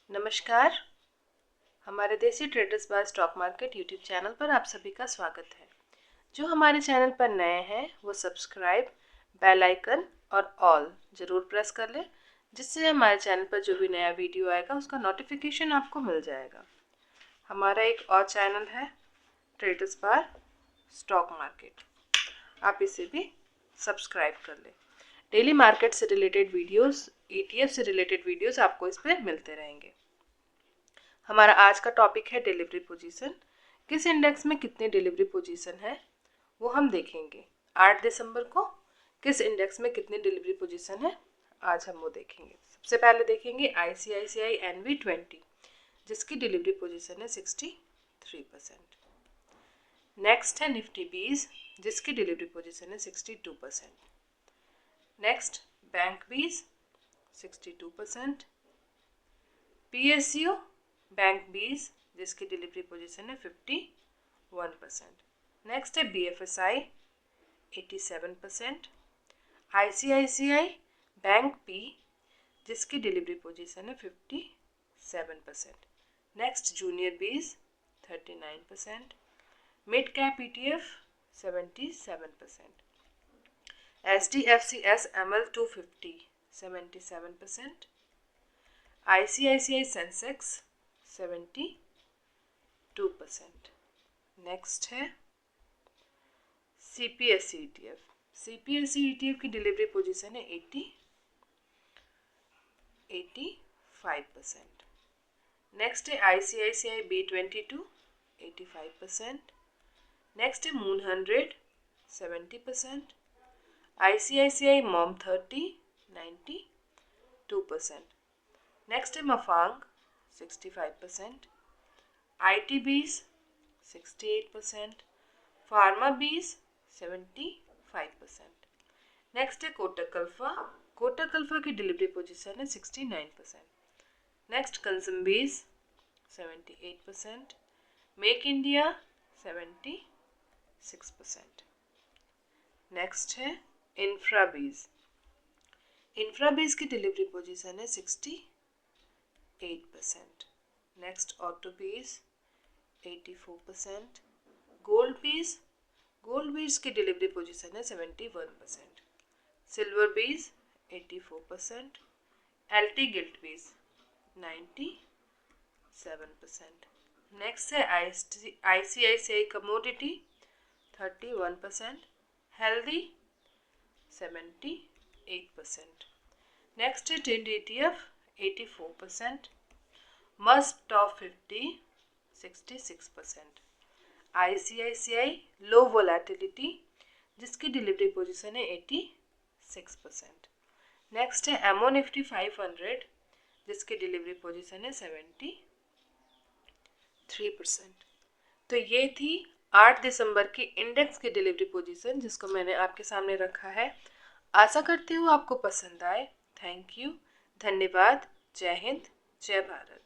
नमस्कार। हमारे Desi traders by stock market YouTube channel पर आप सभी का स्वागत है। जो हमारे चैनल पर नए हैं वो सब्सक्राइब, बेल आइकन और ऑल ज़रूर प्रेस कर लें, जिससे हमारे चैनल पर जो भी नया वीडियो आएगा उसका नोटिफिकेशन आपको मिल जाएगा। हमारा एक और चैनल है ट्रेडर्स बाय स्टॉक मार्केट, आप इसे भी सब्सक्राइब कर लें। डेली मार्केट से रिलेटेड वीडियोस, ETF से रिलेटेड वीडियोस आपको इस पर मिलते रहेंगे। हमारा आज का टॉपिक है डिलीवरी पोजीशन। किस इंडेक्स में कितनी डिलीवरी पोजीशन है वो हम देखेंगे। 8 दिसंबर को किस इंडेक्स में कितनी डिलीवरी पोजीशन है आज हम वो देखेंगे। सबसे पहले देखेंगे ICICI NV20 जिसकी डिलीवरी पोजीशन है 63%। नेक्स्ट है निफ्टी 20 जिसकी डिलीवरी पोजीशन है 62%। Next bank 20 62%। PSU बैंक 20 जिसकी डिलीवरी पोजीशन है 51%। नेक्स्ट है BFSI 87%। ICICI बैंक P जिसकी डिलीवरी पोजीशन है 57%। Next junior 20 39%। Mid cap ETF 77%। SDFCS ML 250 77%। ICICI Sensex 72%। Next है CPSE ETF। CPSE ETF की डिलीवरी पोजीशन है 85%। Next है ICICI B22 85%। नेक्स्ट है मून 100 70%। ICICI MOM 30 92%। नेक्स्ट है मफांग 65%। ITBs 68%। Pharma बीज 75%। Next है कोटक अल्फा। कोटक अल्फा की डिलीवरी पोजीशन है 69%। नेक्स्ट कंज्यूम बीज 78%। Make India 76%। नेक्स्ट है इंफ्रा बीज। इंफ्रा बीज की डिलीवरी पोजीशन है 68%। नेक्स्ट ऑटो बीज 84%। गोल्ड बीज की डिलीवरी पोजीशन है 71%। सिल्वर बीज 84%। LT गिल्ट बीज 97%। नेक्स्ट है ICICI कमोडिटी 31%। हेल्दी 78%। नेक्स्ट है tinned ETF 84%। Must top 50 66%। ICICI लो वोलेटिलिटी जिसकी डिलीवरी पोजीशन है 86%। नेक्स्ट है एमओ निफ्टी 500 जिसकी डिलीवरी पोजीशन है 73%। तो ये थी 8 दिसंबर की इंडेक्स की डिलीवरी पोजीशन जिसको मैंने आपके सामने रखा है। आशा करती हूँ आपको पसंद आए। थैंक यू, धन्यवाद, जय हिंद, जय भारत।